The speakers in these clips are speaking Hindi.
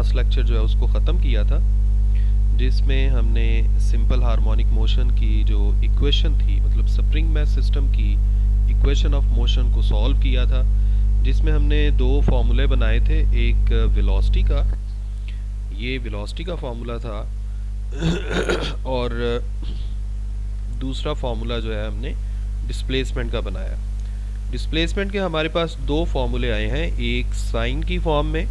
लास्ट लेक्चर जो है उसको ख़त्म किया था, जिसमें हमने सिंपल हार्मोनिक मोशन की जो इक्वेशन थी, मतलब स्प्रिंग मैथ सिस्टम की इक्वेशन ऑफ मोशन को सॉल्व किया था, जिसमें हमने दो फार्मूले बनाए थे। एक वेलोसिटी का, ये वेलोसिटी का फार्मूला था और दूसरा फार्मूला जो है हमने डिस्प्लेसमेंट का बनाया। डिस्प्लेसमेंट के हमारे पास दो फार्मूले आए हैं, एक साइन की फॉर्म में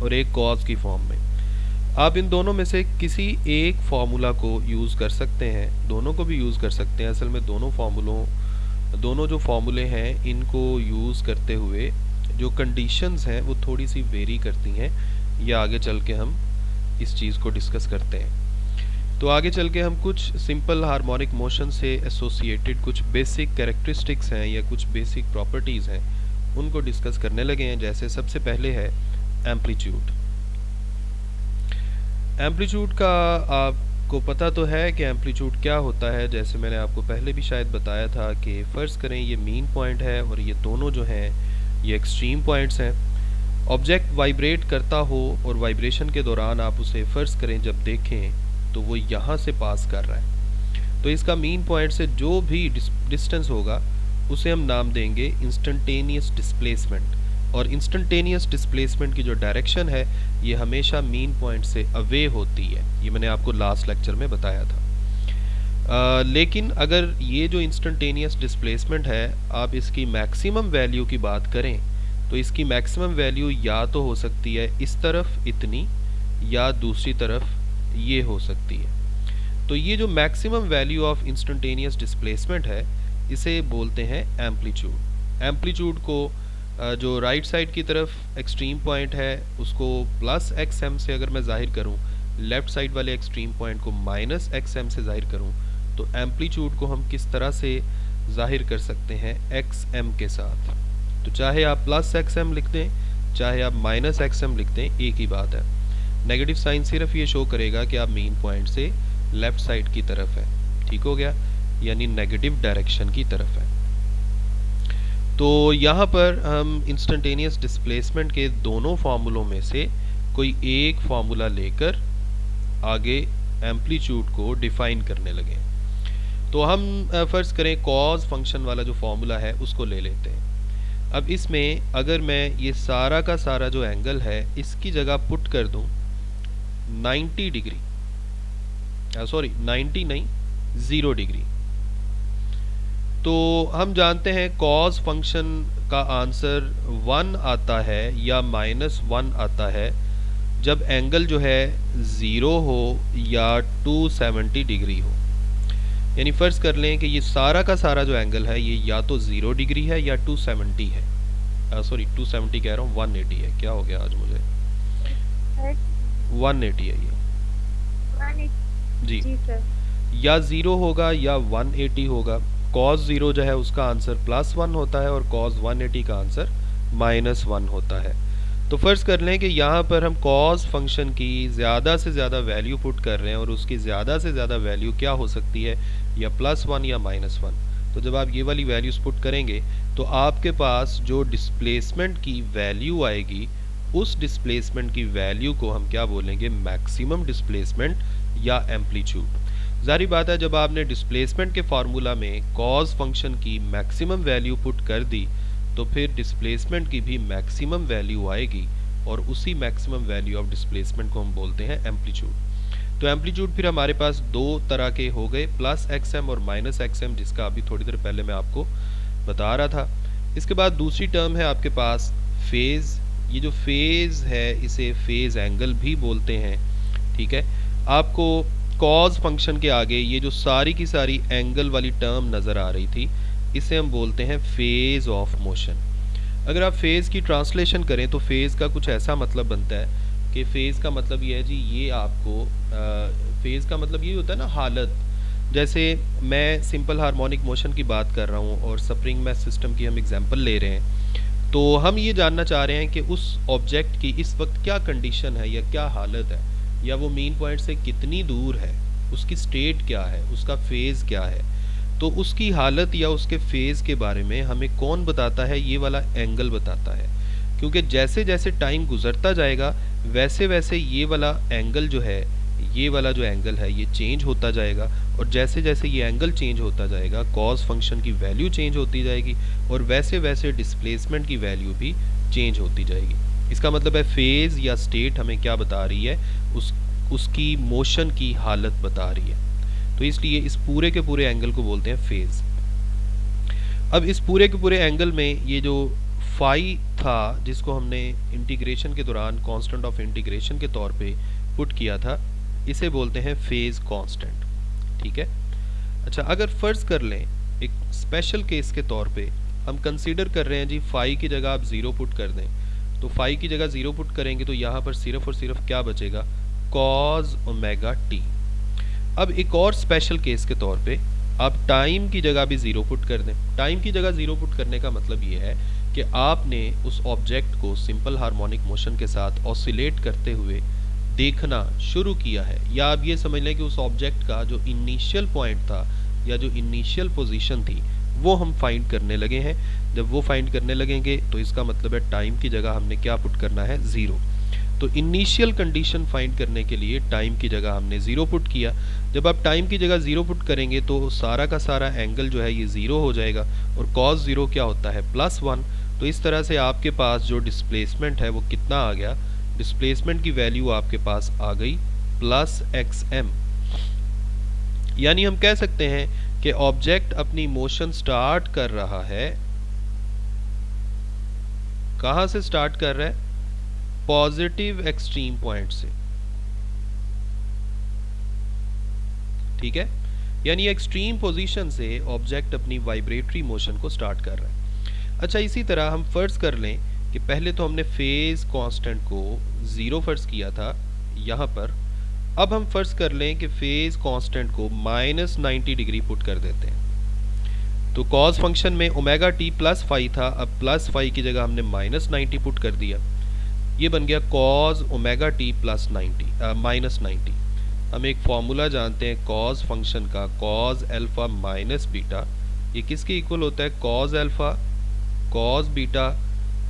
और एक कॉस की फॉर्म में। आप इन दोनों में से किसी एक फार्मूला को यूज़ कर सकते हैं, दोनों को भी यूज़ कर सकते हैं। असल में दोनों जो फार्मूले हैं इनको यूज़ करते हुए जो कंडीशंस हैं वो थोड़ी सी वेरी करती हैं, या आगे चल के हम इस चीज़ को डिस्कस करते हैं। तो आगे चल के हम कुछ सिंपल हार्मोनिक मोशन से एसोसिएटेड कुछ बेसिक कैरेक्टरिस्टिक्स हैं या कुछ बेसिक प्रॉपर्टीज़ हैं, उनको डिस्कस करने लगे हैं। जैसे सबसे पहले है एम्पलीट्यूड। एम्पलीट्यूड का आपको पता तो है कि एम्पलीट्यूड क्या होता है। जैसे मैंने आपको पहले भी शायद बताया था कि फ़र्ज़ करें ये मीन पॉइंट है और ये दोनों जो हैं ये एक्सट्रीम पॉइंट्स हैं। ऑब्जेक्ट वाइब्रेट करता हो और वाइब्रेशन के दौरान आप उसे फ़र्ज़ करें जब देखें तो वो यहाँ से पास कर रहा है, तो इसका मीन पॉइंट से जो भी डिस्टेंस होगा उसे हम नाम देंगे इंस्टेंटेनियस डिस्प्लेसमेंट। और इंस्टेंटेनियस डिस्प्लेसमेंट की जो डायरेक्शन है ये हमेशा मीन पॉइंट से अवे होती है, ये मैंने आपको लास्ट लेक्चर में बताया था। लेकिन अगर ये जो इंस्टेंटेनियस डिस्प्लेसमेंट है आप इसकी मैक्सिमम वैल्यू की बात करें तो इसकी मैक्सिमम वैल्यू या तो हो सकती है इस तरफ इतनी, या दूसरी तरफ ये हो सकती है। तो ये जो maximum value of instantaneous displacement है इसे बोलते हैं एम्पलीट्यूड। एम्पलीट्यूड को जो राइट साइड की तरफ एक्सट्रीम पॉइंट है उसको प्लस एक्स एम से अगर मैं जाहिर करूं, लेफ्ट साइड वाले एक्सट्रीम पॉइंट को माइनस एक्स एम से जाहिर करूं, तो एम्पलीट्यूड को हम किस तरह से जाहिर कर सकते हैं, एक्स एम के साथ। तो चाहे आप प्लस एक्स एम लिख दें चाहे आप माइनस एक्स एम लिख दें, एक ही बात है। नेगेटिव साइन सिर्फ ये शो करेगा कि आप मीन पॉइंट से लेफ्ट साइड की तरफ है, ठीक हो गया, यानी नेगेटिव डायरेक्शन की तरफ है। तो यहाँ पर हम इंस्टेंटेनियस डिस्प्लेसमेंट के दोनों फार्मूलों में से कोई एक फार्मूला लेकर आगे एम्पलीट्यूड को डिफाइन करने लगे। तो हम फ़र्ज़ करें कॉज फंक्शन वाला जो फार्मूला है उसको ले लेते हैं। अब इसमें अगर मैं ये सारा का सारा जो एंगल है इसकी जगह पुट कर दूं 90 डिग्री, सॉरी 90 नहीं 0 डिग्री, तो हम जानते हैं कॉस फंक्शन का आंसर 1 आता है या -1 आता है जब एंगल जो है 0 हो या 270 डिग्री हो। यानी फ़र्ज़ कर लें कि ये सारा का सारा जो एंगल है ये या तो 0 डिग्री है या 270 है, सॉरी 270 कह रहा हूँ, 180 है, क्या हो गया आज मुझे, 180 है ये जी सर। या 0 होगा या 180 होगा। cos 0 जो है उसका आंसर +1 होता है और cos 180 का आंसर -1 होता है। तो फ़र्ज़ कर लें कि यहाँ पर हम cos फंक्शन की ज़्यादा से ज़्यादा वैल्यू पुट कर रहे हैं और उसकी ज़्यादा से ज़्यादा वैल्यू क्या हो सकती है, या +1 या -1। तो जब आप ये वाली वैल्यूज़ पुट करेंगे तो आपके पास जो डिस्प्लेसमेंट की वैल्यू आएगी उस डिस्प्लेसमेंट की वैल्यू को हम क्या बोलेंगे, मैक्सिमम डिस्प्लेसमेंट या एम्पलीट्यूड। जारी बात है जब आपने डिस्प्लेसमेंट के फार्मूला में कॉज फंक्शन की मैक्सिमम वैल्यू पुट कर दी तो फिर डिस्प्लेसमेंट की भी मैक्सिमम वैल्यू आएगी और उसी मैक्सिमम वैल्यू ऑफ डिस्प्लेसमेंट को हम बोलते हैं एम्पलीट्यूड। तो एम्पलीट्यूड फिर हमारे पास दो तरह के हो गए, प्लस एक्स एम और माइनस एक्स एम, जिसका अभी थोड़ी देर पहले मैं आपको बता रहा था। इसके बाद दूसरी टर्म है आपके पास फेज़। ये जो फेज़ है इसे फेज़ एंगल भी बोलते हैं, ठीक है। आपको कॉज फंक्शन के आगे ये जो सारी की सारी एंगल वाली टर्म नज़र आ रही थी इसे हम बोलते हैं फेज़ ऑफ मोशन। अगर आप फेज़ की ट्रांसलेशन करें तो फेज़ का कुछ ऐसा मतलब बनता है कि फ़ेज़ का मतलब ये है जी, ये आपको फ़ेज़ का मतलब ये होता है ना हालत। जैसे मैं सिंपल हार्मोनिक मोशन की बात कर रहा हूँ और स्प्रिंग मैथ सिस्टम की हम एग्जांपल ले रहे हैं, तो हम ये जानना चाह रहे हैं कि उस ऑब्जेक्ट की इस वक्त क्या कंडीशन है या क्या हालत है, या वो मीन पॉइंट से कितनी दूर है, उसकी स्टेट क्या है, उसका फ़ेज़ क्या है। तो उसकी हालत या उसके फ़ेज़ के बारे में हमें कौन बताता है, ये वाला एंगल बताता है। क्योंकि जैसे जैसे टाइम गुजरता जाएगा वैसे वैसे ये वाला एंगल जो है, ये वाला जो एंगल है ये चेंज होता जाएगा, और जैसे जैसे ये एंगल चेंज होता जाएगा कॉस फंक्शन की वैल्यू चेंज होती जाएगी, और वैसे वैसे डिस्प्लेसमेंट की वैल्यू भी चेंज होती जाएगी। इसका मतलब है फेज़ या स्टेट हमें क्या बता रही है, उसकी मोशन की हालत बता रही है। तो इसलिए इस पूरे के पूरे एंगल को बोलते हैं फेज़। अब इस पूरे के पूरे एंगल में ये जो फाई था जिसको हमने इंटीग्रेशन के दौरान कांस्टेंट ऑफ इंटीग्रेशन के तौर पे पुट किया था, इसे बोलते हैं फेज कांस्टेंट। ठीक है। अच्छा, अगर फ़र्ज़ कर लें एक स्पेशल केस के तौर पे हम कंसीडर कर रहे हैं जी फाई की जगह आप ज़ीरो पुट कर दें, तो फाई की जगह ज़ीरो पुट करेंगे तो यहाँ पर सिर्फ और सिर्फ क्या बचेगा, कॉज ओमेगा टी। अब एक और स्पेशल केस के तौर पे आप टाइम की जगह भी ज़ीरो पुट कर दें। टाइम की जगह ज़ीरो पुट करने का मतलब ये है कि आपने उस ऑब्जेक्ट को सिंपल हार्मोनिक मोशन के साथ ऑसिलेट करते हुए देखना शुरू किया है, या आप ये समझ लें कि उस ऑब्जेक्ट का जो इनिशियल पॉइंट था या जो इनिशियल पोजीशन थी वो हम फाइंड करने लगे हैं। जब वो फाइंड करने लगेंगे तो इसका मतलब है टाइम की जगह हमने क्या पुट करना है, ज़ीरो। तो इनिशियल कंडीशन फाइंड करने के लिए टाइम की जगह हमने ज़ीरो पुट किया। जब आप टाइम की जगह ज़ीरो पुट करेंगे तो सारा का सारा एंगल जो है ये ज़ीरो हो जाएगा, और कॉस ज़ीरो क्या होता है, +1। तो इस तरह से आपके पास जो डिस्प्लेसमेंट है वो कितना आ गया, डिस्प्लेसमेंट की वैल्यू आपके पास आ गई +xm। यानी हम कह सकते हैं कि ऑब्जेक्ट अपनी मोशन स्टार्ट कर रहा है, कहाँ से स्टार्ट कर रहा है, पॉजिटिव एक्सट्रीम पॉइंट से। ठीक है, यानी एक्सट्रीम पोजीशन से ऑब्जेक्ट अपनी वाइब्रेटरी मोशन को स्टार्ट कर रहा है। अच्छा, इसी तरह हम फ़र्ज़ कर लें कि पहले तो हमने फेज़ कांस्टेंट को ज़ीरो फ़र्ज़ किया था यहाँ पर। अब हम फ़र्ज़ कर लें कि फेज़ कांस्टेंट को -90 डिग्री पुट कर देते हैं। तो कॉस फंक्शन में ओमेगा टी प्लस फाई था, अब प्लस फाई की जगह हमने -90 पुट कर दिया, ये बन गया कॉस ओमेगा टी प्लस -90। हम एक फॉर्मूला जानते हैं कॉस फंक्शन का, कॉस अल्फ़ा माइनस बीटा, ये किसके इक्वल होता है, cos alpha cos beta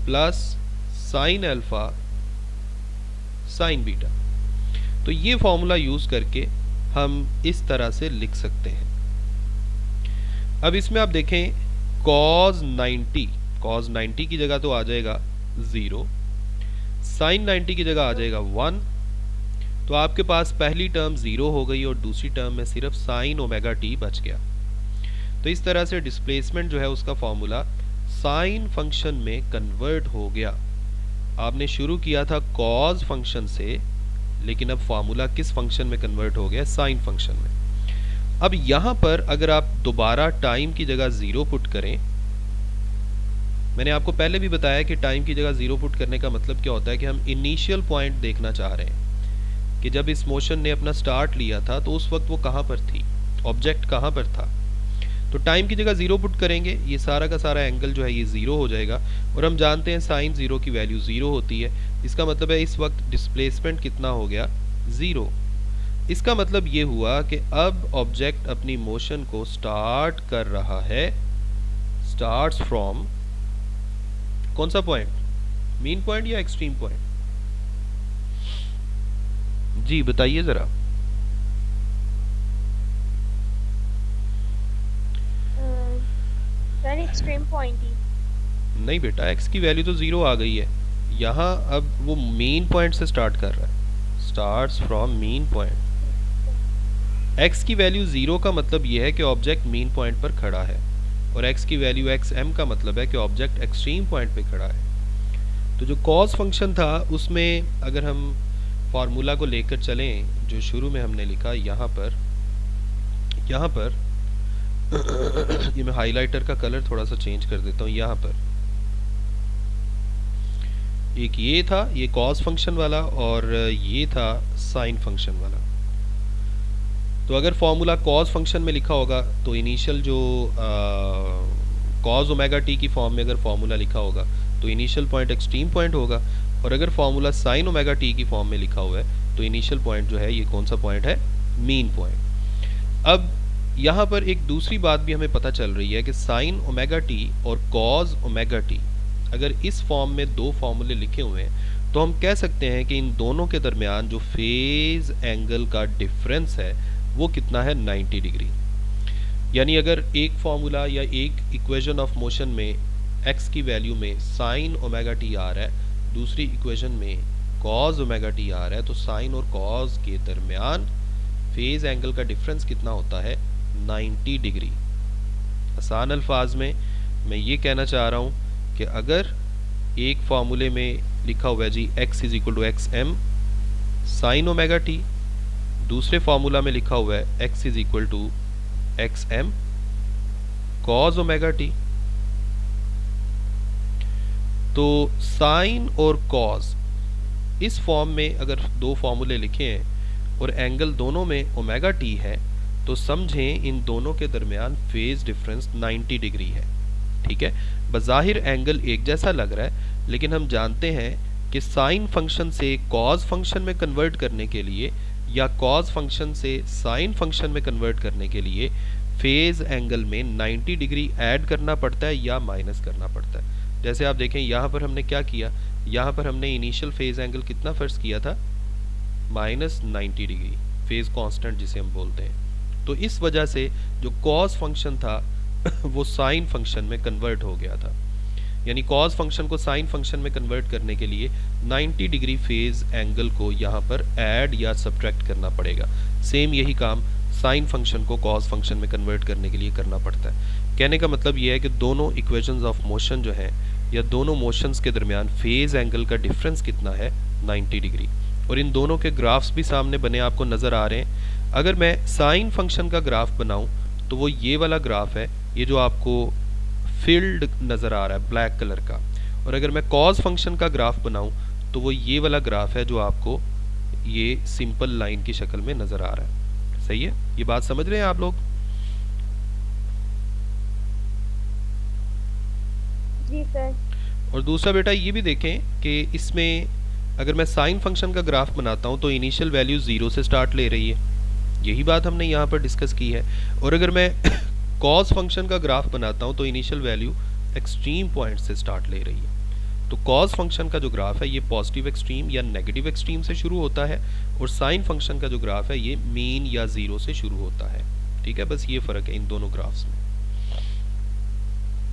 plus sine alpha sine beta. तो ये फॉर्मूला यूज़ करके हम इस तरह से लिख सकते हैं। अब इसमें आप देखें कॉस 90 की जगह तो आ जाएगा 0, साइन 90 की जगह आ जाएगा 1। तो आपके पास पहली टर्म 0 हो गई और दूसरी टर्म में सिर्फ साइन ओमेगा टी बच गया। तो इस तरह से डिस्प्लेसमेंट जो है उसका फॉर्मूला साइन फंक्शन में कन्वर्ट हो गया। आपने शुरू किया था कॉस फंक्शन से, लेकिन अब फार्मूला किस फंक्शन में कन्वर्ट हो गया, साइन फंक्शन में। अब यहाँ पर अगर आप दोबारा टाइम की जगह 0 पुट करें, मैंने आपको पहले भी बताया कि टाइम की जगह 0 पुट करने का मतलब क्या होता है कि हम इनिशियल पॉइंट देखना चाह रहे हैं कि जब इस मोशन ने अपना स्टार्ट लिया था तो उस वक्त वो कहाँ पर थी, ऑब्जेक्ट कहाँ पर था। तो टाइम की जगह 0 पुट करेंगे, ये सारा का सारा एंगल जो है ये 0 हो जाएगा, और हम जानते हैं साइन 0 की वैल्यू 0 होती है। इसका मतलब है इस वक्त डिस्प्लेसमेंट कितना हो गया, 0। इसका मतलब ये हुआ कि अब ऑब्जेक्ट अपनी मोशन को स्टार्ट कर रहा है, स्टार्ट्स फ्रॉम कौन सा पॉइंट, मीन पॉइंट या एक्सट्रीम पॉइंट, जी बताइए जरा। सर एक्सट्रीम पॉइंट ही। नहीं बेटा, एक्स की वैल्यू तो 0 आ गई है, यहाँ अब वो मेन पॉइंट से स्टार्ट कर रहा है, starts from main point. x की वैल्यू 0 का मतलब ये है कि ऑब्जेक्ट मेन पॉइंट पर खड़ा है, और x की वैल्यू xm का मतलब है कि ऑब्जेक्ट एक्सट्रीम पॉइंट पे खड़ा है। तो जो कॉस फंक्शन था उसमें अगर हम फार्मूला को लेकर चलें जो शुरू में हमने लिखा, यहाँ पर ये मैं हाइलाइटर का कलर थोड़ा सा चेंज कर देता हूँ। यहाँ पर एक ये था, ये कॉस फंक्शन वाला, और ये था साइन फंक्शन वाला। तो अगर फॉर्मूला कॉस फंक्शन में लिखा होगा तो इनिशियल जो कॉस ओमेगा टी की फॉर्म में अगर फॉर्मूला लिखा होगा तो इनिशियल पॉइंट एक्सट्रीम पॉइंट होगा, और अगर फॉर्मूला साइन ओमेगा टी की फॉर्म में लिखा हुआ है तो इनिशियल पॉइंट जो है ये कौन सा पॉइंट है, मीन पॉइंट। अब यहाँ पर एक दूसरी बात भी हमें पता चल रही है कि साइन ओमेगा टी और कॉस ओमेगा टी, अगर इस फॉर्म में दो फॉर्मूले लिखे हुए हैं तो हम कह सकते हैं कि इन दोनों के दरमियान जो फेज एंगल का डिफरेंस है वो कितना है, 90 डिग्री। यानी अगर एक फॉर्मूला या एक इक्वेशन ऑफ मोशन में x की वैल्यू में साइन ओमेगा टी आ रहा है, दूसरी इक्वेशन में कॉज ओमेगा टी आ रहा है, तो साइन और कॉज के दरमियान फेज एंगल का डिफरेंस कितना होता है, 90 डिग्री। आसान अल्फाज में मैं ये कहना चाह रहा हूँ कि अगर एक फार्मूले में लिखा हुआ है जी x is equal to x m sine omega t, दूसरे फार्मूला में लिखा हुआ है x is equal to x m cos omega t, तो साइन और कॉज इस फॉर्म में अगर दो फार्मूले लिखे हैं और एंगल दोनों में ओमेगा टी है, तो समझें इन दोनों के दरमियान फेज डिफरेंस 90 डिग्री है। ठीक है, बज़ाहिर एंगल एक जैसा लग रहा है, लेकिन हम जानते हैं कि साइन फंक्शन से कॉज फंक्शन में कन्वर्ट करने के लिए या कॉज फंक्शन से साइन फंक्शन में कन्वर्ट करने के लिए फेज एंगल में 90 डिग्री ऐड करना पड़ता है या माइनस करना पड़ता है। जैसे आप देखें यहाँ पर हमने क्या किया, यहाँ पर हमने इनिशियल फेज एंगल कितना फर्ज किया था, -90 डिग्री, फेज कांस्टेंट जिसे हम बोलते हैं। तो इस वजह से जो कॉस फंक्शन था वो साइन फंक्शन में कन्वर्ट हो गया था। यानी कॉस फंक्शन को साइन फंक्शन में कन्वर्ट करने के लिए 90 डिग्री फेज एंगल को यहाँ पर ऐड या सब्ट्रैक्ट करना पड़ेगा। सेम यही काम साइन फंक्शन को कॉस फंक्शन में कन्वर्ट करने के लिए करना पड़ता है। कहने का मतलब ये है कि दोनों इक्वेशंस ऑफ मोशन जो हैं या दोनों मोशंस के दरमियान फेज एंगल का डिफरेंस कितना है, 90 डिग्री। और इन दोनों के ग्राफ्स भी सामने बने आपको नज़र आ रहे हैं। अगर मैं साइन फंक्शन का ग्राफ बनाऊं तो वो ये वाला ग्राफ है, ये जो आपको फील्ड नज़र आ रहा है ब्लैक कलर का। और अगर मैं कॉस फंक्शन का ग्राफ बनाऊं तो वो ये वाला ग्राफ है जो आपको ये सिंपल लाइन की शक्ल में नज़र आ रहा है। सही है, ये बात समझ रहे हैं आप लोग? जी सर। और दूसरा बेटा ये भी देखें कि इसमें अगर मैं साइन फंक्शन का ग्राफ बनाता हूँ तो इनिशियल वैल्यू 0 से स्टार्ट ले रही है, यही बात हमने यहाँ पर डिस्कस की है। और अगर मैं कॉस फंक्शन का ग्राफ बनाता हूँ तो इनिशियल वैल्यू एक्सट्रीम पॉइंट से स्टार्ट ले रही है। तो कॉस फंक्शन का जो ग्राफ है ये पॉजिटिव एक्सट्रीम या नेगेटिव एक्सट्रीम से शुरू होता है, और साइन फंक्शन का जो ग्राफ है ये मीन या 0 से शुरू होता है। ठीक है, बस ये फ़र्क है इन दोनों ग्राफ्स में।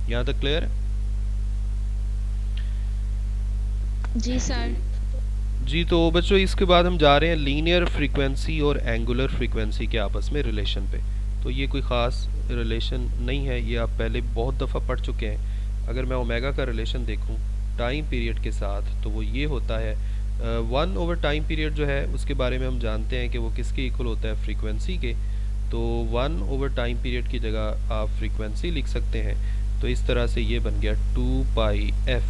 यहाँ तक क्लियर है? जी सर। जी, तो बच्चों इसके बाद हम जा रहे हैं लीनियर फ्रीक्वेंसी और एंगुलर फ्रीक्वेंसी के आपस में रिलेशन पे। तो ये कोई ख़ास रिलेशन नहीं है, ये आप पहले बहुत दफ़ा पढ़ चुके हैं। अगर मैं ओमेगा का रिलेशन देखूं टाइम पीरियड के साथ तो वो ये होता है 1 ओवर टाइम पीरियड जो है उसके बारे में हम जानते हैं कि वो किसके इक्वल होता है, फ्रीक्वेंसी के। तो 1 ओवर टाइम पीरियड की जगह आप फ्रीक्वेंसी लिख सकते हैं। तो इस तरह से ये बन गया 2 pi F.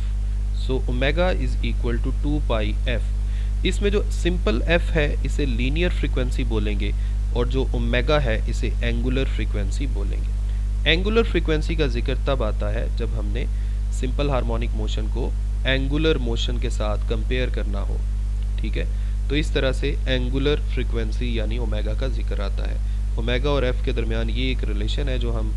So omega is equal to 2 pi F. इसमें जो सिंपल एफ है इसे लीनियर फ्रीक्वेंसी बोलेंगे, और जो ओमेगा है इसे एंगुलर फ्रीक्वेंसी बोलेंगे। एंगुलर फ्रीक्वेंसी का जिक्र तब आता है जब हमने सिंपल हार्मोनिक मोशन को एंगुलर मोशन के साथ कंपेयर करना हो। ठीक है, तो इस तरह से एंगुलर फ्रीक्वेंसी यानी ओमेगा का जिक्र आता है। ओमेगा और एफ के दरमियान ये एक रिलेशन है जो हम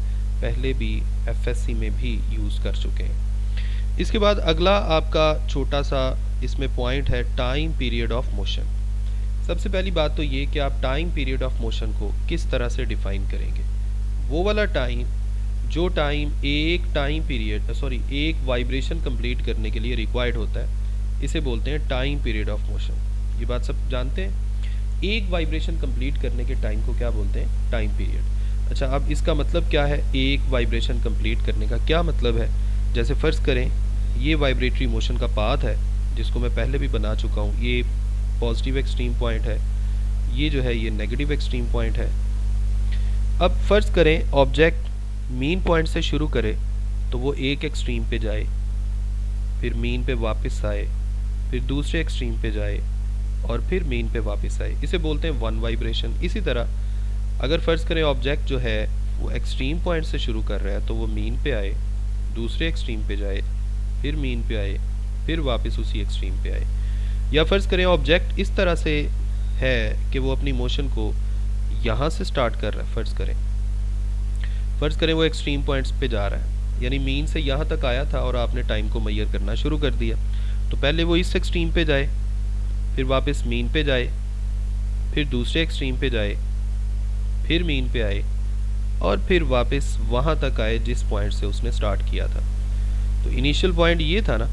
पहले भी एफएससी में भी यूज़ कर चुके हैं। इसके बाद अगला आपका छोटा सा इसमें पॉइंट है टाइम पीरियड ऑफ मोशन। सबसे पहली बात तो ये कि आप टाइम पीरियड ऑफ मोशन को किस तरह से डिफाइन करेंगे। वो वाला टाइम जो टाइम एक वाइब्रेशन कंप्लीट करने के लिए रिक्वायर्ड होता है, इसे बोलते हैं टाइम पीरियड ऑफ मोशन। ये बात सब जानते हैं। एक वाइब्रेशन कंप्लीट करने के टाइम को क्या बोलते हैं, टाइम पीरियड। अच्छा, अब इसका मतलब क्या है, एक वाइब्रेशन कंप्लीट करने का क्या मतलब है। जैसे फ़र्ज़ करें ये वाइब्रेटरी मोशन का पाथ है जिसको मैं पहले भी बना चुका हूँ। ये पॉजिटिव एक्सट्रीम पॉइंट है, ये जो है ये नेगेटिव एक्सट्रीम पॉइंट है। अब फ़र्ज़ करें ऑब्जेक्ट मीन पॉइंट से शुरू करे तो वो एक एक्सट्रीम पे जाए, फिर मीन पे वापस आए, फिर दूसरे एक्सट्रीम पे जाए और फिर मीन पे वापस आए। इसे बोलते हैं वन वाइब्रेशन। इसी तरह अगर फ़र्ज़ करें ऑब्जेक्ट जो है वो एक्सट्रीम पॉइंट से शुरू कर रहा है तो वो मीन पे आए, दूसरे एक्सट्रीम पे जाए, फिर मीन पे आए, फिर वापस उसी एक्सट्रीम पे आए। या फ़र्ज़ करें ऑब्जेक्ट इस तरह से है कि वो अपनी मोशन को यहाँ से स्टार्ट कर रहा है। फ़र्ज़ करें वो एक्सट्रीम पॉइंट्स पे जा रहा है, यानी मीन से यहाँ तक आया था और आपने टाइम को मेजर करना शुरू कर दिया। तो पहले वो इस एक्सट्रीम पे जाए, फिर वापस मीन पे जाए, फिर दूसरे एक्सट्रीम पे जाए, फिर मीन पे आए और फिर वापस वहाँ तक आए जिस पॉइंट से उसने स्टार्ट किया था। तो इनिशियल पॉइंट ये था ना,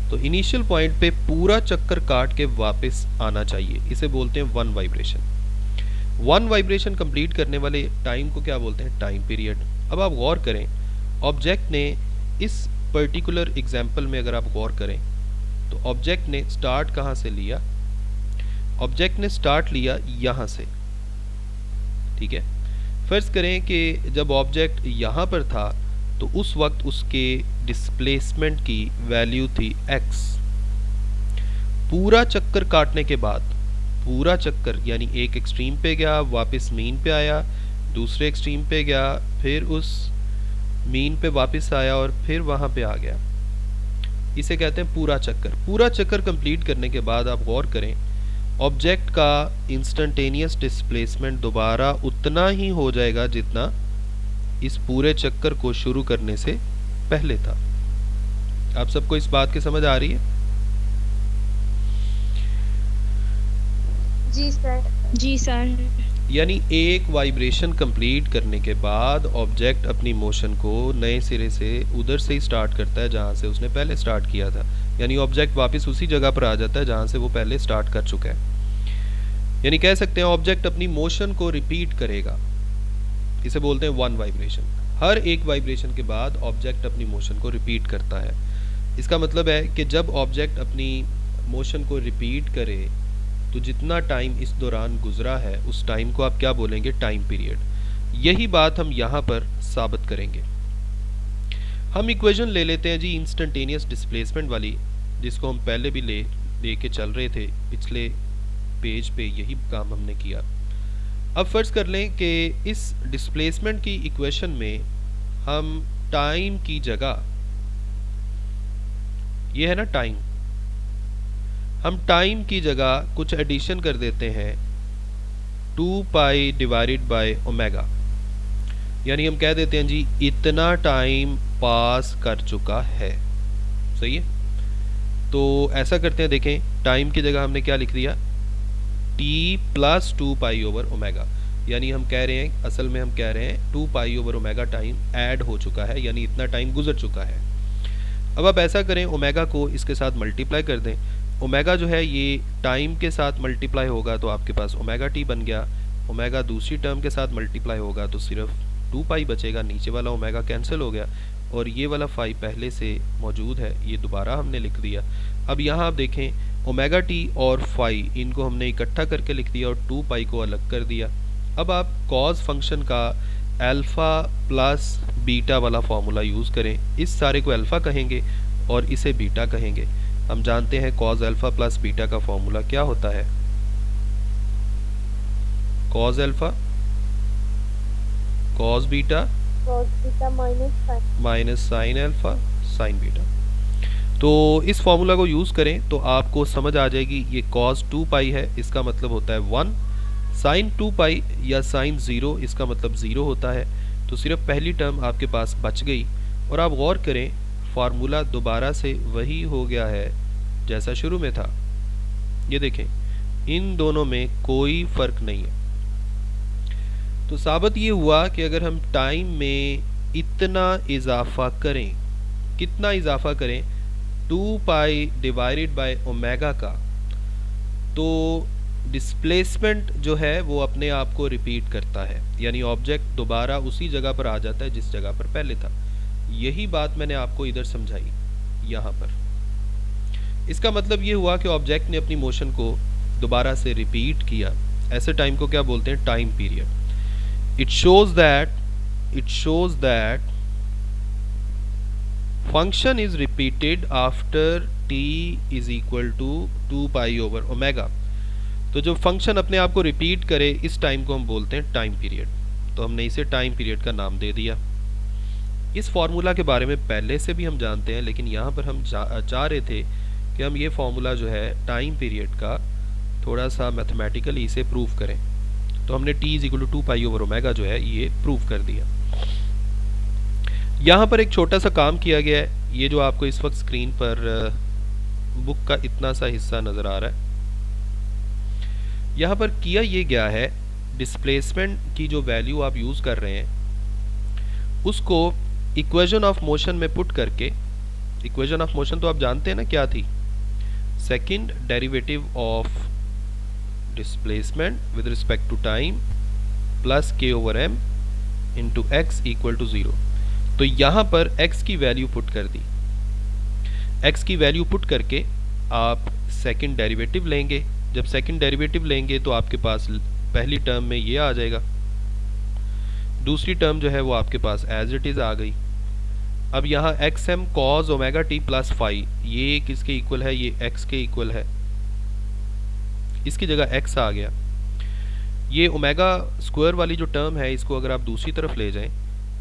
तो इनिशियल पॉइंट पे पूरा चक्कर काट के वापस आना चाहिए। इसे बोलते हैं one vibration. One vibration complete करने वाले टाइम को क्या बोलते हैं? Time period. अब आप गौर करें, ऑब्जेक्ट ने इस पर्टिकुलर एग्जाम्पल में अगर आप गौर करें तो ऑब्जेक्ट ने स्टार्ट कहाँ से लिया? ऑब्जेक्ट ने स्टार्ट लिया यहाँ से, ठीक है। फर्ज करें कि जब ऑब्जेक्ट यहाँ पर था तो उस वक्त उसके डिस्प्लेसमेंट की वैल्यू थी x। पूरा चक्कर काटने के बाद, पूरा चक्कर यानी एक एक्सट्रीम पे गया, वापस मीन पे आया, दूसरे एक्सट्रीम पे गया, फिर उस मीन पे वापस आया और फिर वहाँ पे आ गया, इसे कहते हैं पूरा चक्कर। पूरा चक्कर कंप्लीट करने के बाद आप गौर करें, ऑब्जेक्ट का इंस्टेंटेनियस डिस्प्लेसमेंट दोबारा उतना ही हो जाएगा जितना इस पूरे चक्कर को शुरू करने से पहले था। आप सबको इस बात की समझ आ रही है? जी सर। जी सर। यानी एक वाइब्रेशन कंप्लीट करने के बाद ऑब्जेक्ट अपनी मोशन को नए सिरे से उधर से ही स्टार्ट करता है जहाँ से उसने पहले स्टार्ट किया था। यानी ऑब्जेक्ट वापस उसी जगह पर आ जाता है जहाँ से वो पहले स्टार्ट कर चुका है। यानी कह सकते हैं ऑब्जेक्ट अपनी मोशन को रिपीट करेगा। इसे बोलते हैं वन वाइब्रेशन। हर एक वाइब्रेशन के बाद ऑब्जेक्ट अपनी मोशन को रिपीट करता है। इसका मतलब है कि जब ऑब्जेक्ट अपनी मोशन को रिपीट करे तो जितना टाइम इस दौरान गुजरा है उस टाइम को आप क्या बोलेंगे? Time period. यही बात हम यहाँ पर साबित करेंगे। हम इक्वेशन ले लेते हैं जी इंस्टेंटेनियस डिस्प्लेसमेंट वाली, जिसको हम पहले भी ले के चल रहे थे, पिछले पेज पे यही काम हमने किया। अब फर्ज कर लें कि इस डिस्प्लेसमेंट की इक्वेशन में हम टाइम की जगह, ये है ना टाइम, हम टाइम की जगह कुछ एडिशन कर देते हैं 2 पाई डिवाइडेड बाय ओमेगा। यानी हम कह देते हैं जी इतना टाइम पास कर चुका है। सही है? तो ऐसा करते हैं, देखें टाइम की जगह हमने क्या लिख दिया? t plus 2 pi over omega. यानी हम कह रहे हैं, असल में हम कह रहे हैं 2 pi over omega time add हो चुका है, यानी इतना टाइम गुजर चुका है। अब आप ऐसा करें, ओमेगा को इसके साथ मल्टीप्लाई कर दें। ओमेगा जो है ये टाइम के साथ मल्टीप्लाई होगा तो आपके पास ओमेगा टी बन गया। ओमेगा दूसरी टर्म के साथ मल्टीप्लाई होगा तो सिर्फ 2 पाई बचेगा, नीचे वाला ओमेगा कैंसिल हो गया और ये वाला फाई पहले से मौजूद है, ये दोबारा हमने लिख दिया। अब यहाँ आप देखें ओमेगा टी और फाई इनको हमने इकट्ठा करके लिख दिया और 2 पाई को अलग कर दिया। अब आप कॉज फंक्शन का अल्फ़ा प्लस बीटा वाला फार्मूला यूज़ करें। इस सारे को अल्फ़ा कहेंगे और इसे बीटा कहेंगे। हम जानते हैं कॉज अल्फ़ा प्लस बीटा का फॉर्मूला क्या होता है? Cos alpha cos beta minus sine alpha sine beta. तो इस फॉर्मूला को यूज़ करें तो आपको समझ आ जाएगी। ये कॉज 2 पाई है, इसका मतलब होता है 1। साइन 2 पाई या साइन 0, इसका मतलब 0 होता है। तो सिर्फ पहली टर्म आपके पास बच गई और आप गौर करें फार्मूला दोबारा से वही हो गया है जैसा शुरू में था। ये देखें, इन दोनों में कोई फ़र्क नहीं है। तो साबित ये हुआ कि अगर हम टाइम में इतना इजाफा करें, कितना इजाफा करें? 2 पाई डिवाइडेड बाय ओमेगा का, तो डिस्प्लेसमेंट जो है वो अपने आप को रिपीट करता है। यानी ऑब्जेक्ट दोबारा उसी जगह पर आ जाता है जिस जगह पर पहले था। यही बात मैंने आपको इधर समझाई यहाँ पर। इसका मतलब ये हुआ कि ऑब्जेक्ट ने अपनी मोशन को दोबारा से रिपीट किया। ऐसे टाइम को क्या बोलते हैं? Time period. It shows that function is repeated after t is equal to 2 pi over omega. तो जो फंक्शन अपने आप को रिपीट करे इस टाइम को हम बोलते हैं टाइम पीरियड। तो हमने इसे टाइम पीरियड का नाम दे दिया। इस फॉर्मूला के बारे में पहले से भी हम जानते हैं, लेकिन यहाँ पर हम चाह रहे थे कि हम ये फॉर्मूला जो है टाइम पीरियड का थोड़ा सा मैथमेटिकली इसे प्रूव करें। तो हमने t is equal to 2 pi over omega जो है ये प्रूव कर दिया। यहाँ पर एक छोटा सा काम किया गया है। ये जो आपको इस वक्त स्क्रीन पर बुक का इतना सा हिस्सा नज़र आ रहा है। यहाँ पर किया ये गया है, डिस्प्लेसमेंट की जो वैल्यू आप यूज़ कर रहे हैं उसको इक्वेशन ऑफ मोशन में पुट करके, इक्वेशन ऑफ मोशन तो आप जानते हैं ना क्या थी, second derivative of displacement with respect to time plus K over M into X equal to 0। तो यहाँ पर x की वैल्यू पुट कर दी, x की वैल्यू पुट करके आप सेकंड डेरिवेटिव लेंगे। जब सेकंड डेरिवेटिव लेंगे तो आपके पास पहली टर्म में ये आ जाएगा, दूसरी टर्म जो है वो आपके पास एज इट इज़ आ गई। अब यहाँ x m cos omega t plus phi, ये किसके इक्वल है, ये x के इक्वल है, इसकी जगह x आ गया। ये ओमेगा स्क्वायर वाली जो टर्म है इसको अगर आप दूसरी तरफ ले जाएं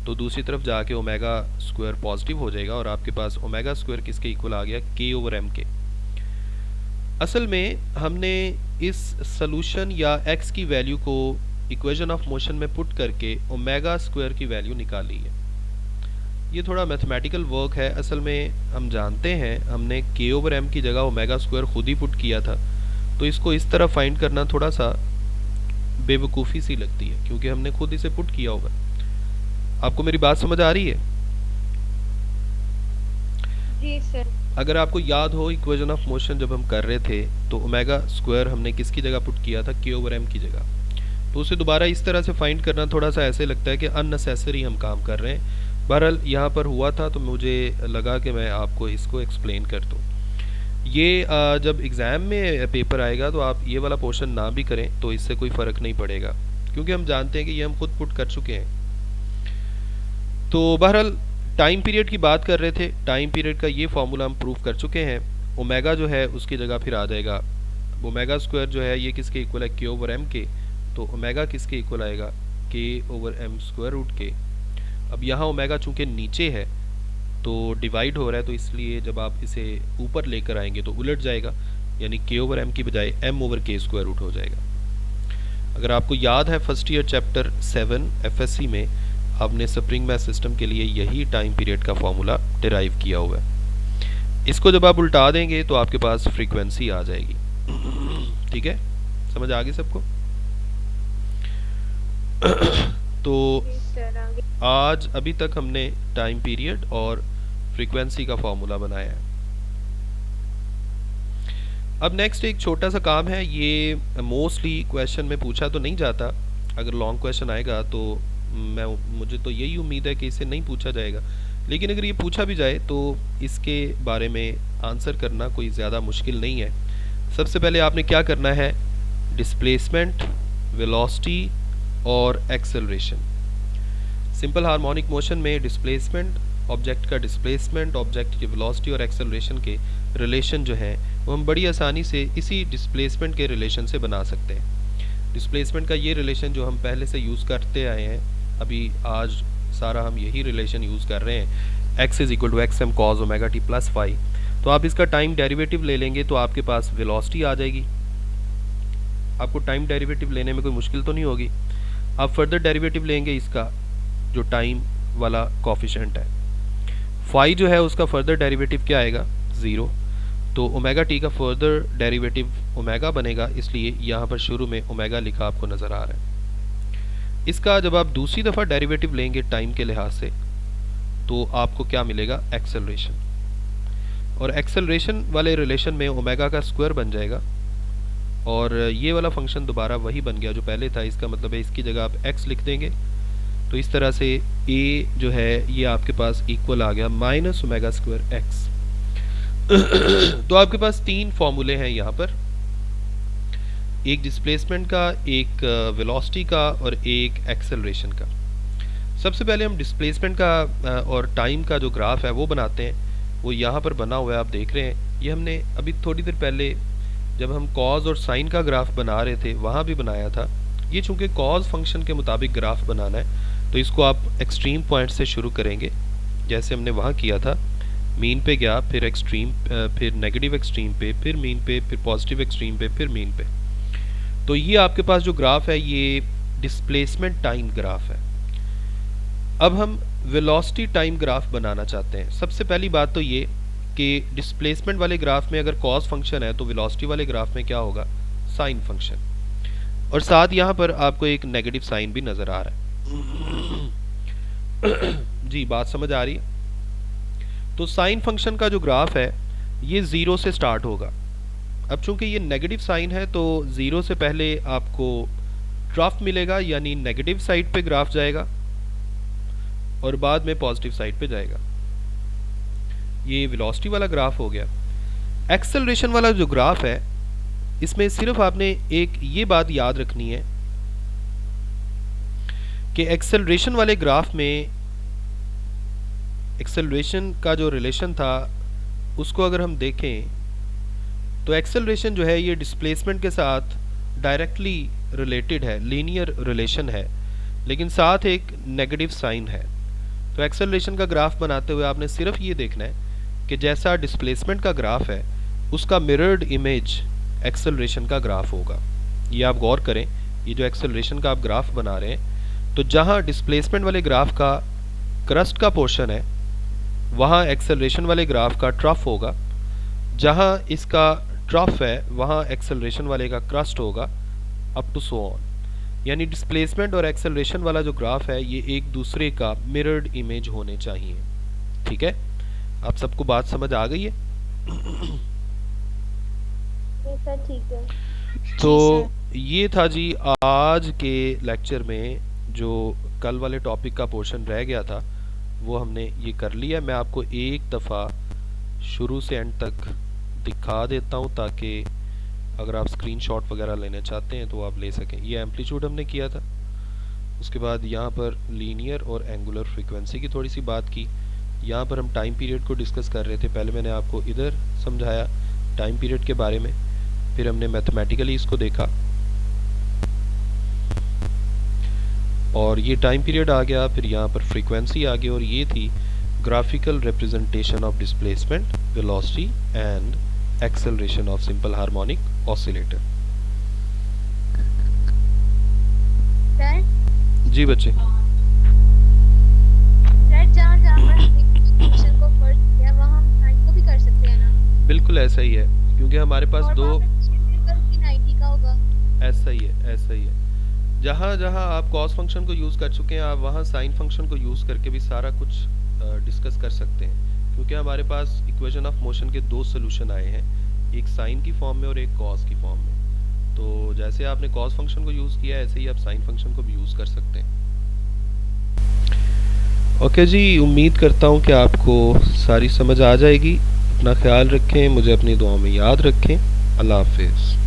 तो दूसरी तरफ जाके ओमेगा स्क्वायर पॉजिटिव हो जाएगा और आपके पास ओमेगा स्क्वायर किसके इक्वल आ गया, k ओवर m के। असल में हमने इस सॉल्यूशन या x की वैल्यू को इक्वेशन ऑफ मोशन में पुट करके ओमेगा स्क्वायर की वैल्यू निकाली है। ये थोड़ा मैथमेटिकल वर्क है। असल में हम जानते हैं हमने k ओवर m की जगह ओमेगा स्क्वायर खुद ही पुट किया था, तो इसको इस तरह फाइंड करना थोड़ा सा बेवकूफ़ी सी लगती है क्योंकि हमने खुद इसे पुट किया होगा। आपको मेरी बात समझ आ रही है? जी सर। अगर आपको याद हो इक्वेशन ऑफ मोशन जब हम कर रहे थे तो ओमेगा स्क्वायर हमने किसकी जगह पुट किया था, k ओवर m की जगह। तो उसे दोबारा इस तरह से फाइंड करना थोड़ा सा ऐसे लगता है कि अननेसेसरी हम काम कर रहे हैं। बहरहाल यहाँ पर हुआ था तो मुझे लगा कि मैं आपको इसको एक्सप्लेन कर दूँ। ये जब एग्ज़ाम में पेपर आएगा तो आप ये वाला पोर्शन ना भी करें तो इससे कोई फ़र्क नहीं पड़ेगा क्योंकि हम जानते हैं कि ये हम खुद पुट कर चुके हैं। तो बहरहाल टाइम पीरियड की बात कर रहे थे, टाइम पीरियड का ये फार्मूला हम प्रूव कर चुके हैं। ओमेगा जो है उसकी जगह फिर आ जाएगा, ओमेगा स्क्वायर जो है ये किसके इक्वल है, के ओवर एम के। तो ओमेगा किसके इक्वल आएगा, के ओवर एम स्क्वायर रूट के। अब यहाँ ओमेगा चूँकि नीचे है तो डिवाइड हो रहा है, तो इसलिए जब आप इसे ऊपर लेकर आएंगे तो उलट जाएगा, यानी के ओवर एम की बजाय एम ओवर के स्क्वायर रूट हो जाएगा। अगर आपको याद है फर्स्ट ईयर चैप्टर 7 एफएससी में आपने स्प्रिंग मैथ सिस्टम के लिए यही टाइम पीरियड का फॉर्मूला डिराइव किया हुआ है। इसको जब आप उल्टा देंगे तो आपके पास फ्रीक्वेंसी आ जाएगी। ठीक है, समझ आ गई सबको? तो आज अभी तक हमने टाइम पीरियड और फ्रीक्वेंसी का फॉर्मूला बनाया है। अब नेक्स्ट एक छोटा सा काम है, ये मोस्टली क्वेश्चन में पूछा तो नहीं जाता। अगर लॉन्ग क्वेश्चन आएगा तो मुझे तो यही उम्मीद है कि इसे नहीं पूछा जाएगा, लेकिन अगर ये पूछा भी जाए तो इसके बारे में आंसर करना कोई ज़्यादा मुश्किल नहीं है। सबसे पहले आपने क्या करना है, डिस्प्लेसमेंट, वेलोसिटी और एक्सेलरेशन। सिंपल हार्मोनिक मोशन में डिस्प्लेसमेंट, ऑब्जेक्ट का डिस्प्लेसमेंट, ऑब्जेक्ट की वेलोसिटी और एक्सेलरेशन के रिलेशन जो है वो हम बड़ी आसानी से इसी डिस्प्लेसमेंट के रिलेशन से बना सकते हैं। डिस्प्लेसमेंट का ये रिलेशन जो हम पहले से यूज़ करते आए हैं, अभी आज सारा हम यही रिलेशन यूज़ कर रहे हैं, x is equal to x m cos omega t plus phi. तो आप इसका टाइम डेरिवेटिव ले लेंगे तो आपके पास वेलोसिटी आ जाएगी। आपको टाइम डेरिवेटिव लेने में कोई मुश्किल तो नहीं होगी। आप फर्दर डेरिवेटिव लेंगे इसका जो टाइम वाला कोफिशिएंट है, फाई जो है उसका फर्दर डेरिवेटिव क्या आएगा, 0। तो ओमेगा टी का फर्दर डेरिवेटिव ओमेगा बनेगा, इसलिए यहाँ पर शुरू में ओमेगा लिखा आपको नज़र आ रहा है। इसका जब आप दूसरी दफ़ा डेरिवेटिव लेंगे टाइम के लिहाज से तो आपको क्या मिलेगा, एक्सेलरेशन। और एक्सेलरेशन वाले रिलेशन में ओमेगा का स्क्वायर बन जाएगा और ये वाला फंक्शन दोबारा वही बन गया जो पहले था। इसका मतलब है इसकी जगह आप x लिख देंगे तो इस तरह से a जो है ये आपके पास इक्वल आ गया माइनस ओमेगा स्क्वायर एक्स। तो आपके पास तीन फॉर्मूले हैं यहाँ पर, एक डिस्प्लेसमेंट का, एक वेलोसिटी का और एक एक्सेलरेशन का। सबसे पहले हम डिस्प्लेसमेंट का और टाइम का जो ग्राफ है वो बनाते हैं। वो यहाँ पर बना हुआ है, आप देख रहे हैं। ये हमने अभी थोड़ी देर पहले जब हम कॉज और साइन का ग्राफ बना रहे थे वहाँ भी बनाया था। ये चूँकि कॉज फंक्शन के मुताबिक ग्राफ बनाना है तो इसको आप एक्सट्रीम पॉइंट से शुरू करेंगे, जैसे हमने वहाँ किया था। मीन पे गया, फिर एक्सट्रीम, फिर नेगेटिव एक्सट्रीम पे, फिर मीन पे, फिर पॉजिटिव एक्सट्रीम पे, फिर मीन पे। तो ये आपके पास जो ग्राफ है ये डिस्प्लेसमेंट टाइम ग्राफ है। अब हम वेलोसिटी टाइम ग्राफ बनाना चाहते हैं। सबसे पहली बात तो ये कि डिस्प्लेसमेंट वाले ग्राफ में अगर कॉस फंक्शन है तो वेलोसिटी वाले ग्राफ में क्या होगा, साइन फंक्शन। और साथ यहाँ पर आपको एक नेगेटिव साइन भी नज़र आ रहा है। जी बात समझ आ रही है। तो साइन फंक्शन का जो ग्राफ है ये ज़ीरो से स्टार्ट होगा। अब चूंकि ये नेगेटिव साइन है तो ज़ीरो से पहले आपको ट्रफ मिलेगा, यानी नेगेटिव साइड पे ग्राफ जाएगा और बाद में पॉजिटिव साइड पे जाएगा। ये वेलोसिटी वाला ग्राफ हो गया। एक्सेलरेशन वाला जो ग्राफ है इसमें सिर्फ आपने एक ये बात याद रखनी है कि एक्सेलरेशन वाले ग्राफ में एक्सेलरेशन का जो रिलेशन था उसको अगर हम देखें तो एक्सेलरेशन जो है ये डिस्प्लेसमेंट के साथ डायरेक्टली रिलेटेड है, लीनियर रिलेशन है, लेकिन साथ एक नेगेटिव साइन है। तो एक्सेलरेशन का ग्राफ बनाते हुए आपने सिर्फ ये देखना है कि जैसा डिस्प्लेसमेंट का ग्राफ है उसका मिरर्ड इमेज एक्सेलरेशन का ग्राफ होगा। ये आप गौर करें, ये जो एक्सेलरेशन का आप ग्राफ बना रहे हैं तो जहाँ डिस्प्लेसमेंट वाले ग्राफ का क्रस्ट का पोर्शन है वहाँ एक्सेलरेशन वाले ग्राफ का ट्रफ होगा, जहाँ इसका ट्रफ है वहाँ एक्सेलरेशन वाले का क्रस्ट होगा, अप टू सो ऑन। यानी डिस्प्लेसमेंट और एक्सेलरेशन वाला जो ग्राफ है ये एक दूसरे का मिरर्ड इमेज होने चाहिए। ठीक है, आप सबको बात समझ आ गई है? सर ठीक है। तो ये था जी आज के लेक्चर में, जो कल वाले टॉपिक का पोर्शन रह गया था वो हमने ये कर लिया। मैं आपको एक दफ़ा शुरू से एंड तक दिखा देता हूँ ताकि अगर आप स्क्रीनशॉट वगैरह लेना चाहते हैं तो आप ले सकें। ये एम्पलीट्यूड हमने किया था, उसके बाद यहाँ पर लीनियर और एंगुलर फ्रीक्वेंसी की थोड़ी सी बात की। यहाँ पर हम टाइम पीरियड को डिस्कस कर रहे थे। पहले मैंने आपको इधर समझाया टाइम पीरियड के बारे में, फिर हमने मैथमेटिकली इसको देखा और ये टाइम पीरियड आ गया, फिर यहाँ पर फ्रीक्वेंसी आ गई और ये थी graphical representation of displacement, velocity and acceleration of simple harmonic oscillator. जी बच्चे, को फर्स्ट किया वहाँ हम साइन को भी कर सकते हैं ना? बिल्कुल ऐसा ही है, क्योंकि हमारे पास और दो, वहाँ पे 90 का होगा। ऐसा ही है, ऐसा ही है। जहाँ जहाँ आप कॉस फंक्शन को यूज़ कर चुके हैं आप वहाँ साइन फंक्शन को यूज़ करके भी सारा कुछ डिस्कस कर सकते हैं, क्योंकि हमारे पास इक्वेशन ऑफ मोशन के दो सोल्यूशन आए हैं, एक साइन की फॉर्म में और एक कॉस की फॉर्म में। तो जैसे आपने कॉस फंक्शन को यूज़ किया ऐसे ही आप साइन फंक्शन को भी यूज़ कर सकते हैं। ओके जी, उम्मीद करता हूँ कि आपको सारी समझ आ जाएगी। अपना ख्याल रखें, मुझे अपनी दुआओं में याद रखें। अल्लाह हाफिज़।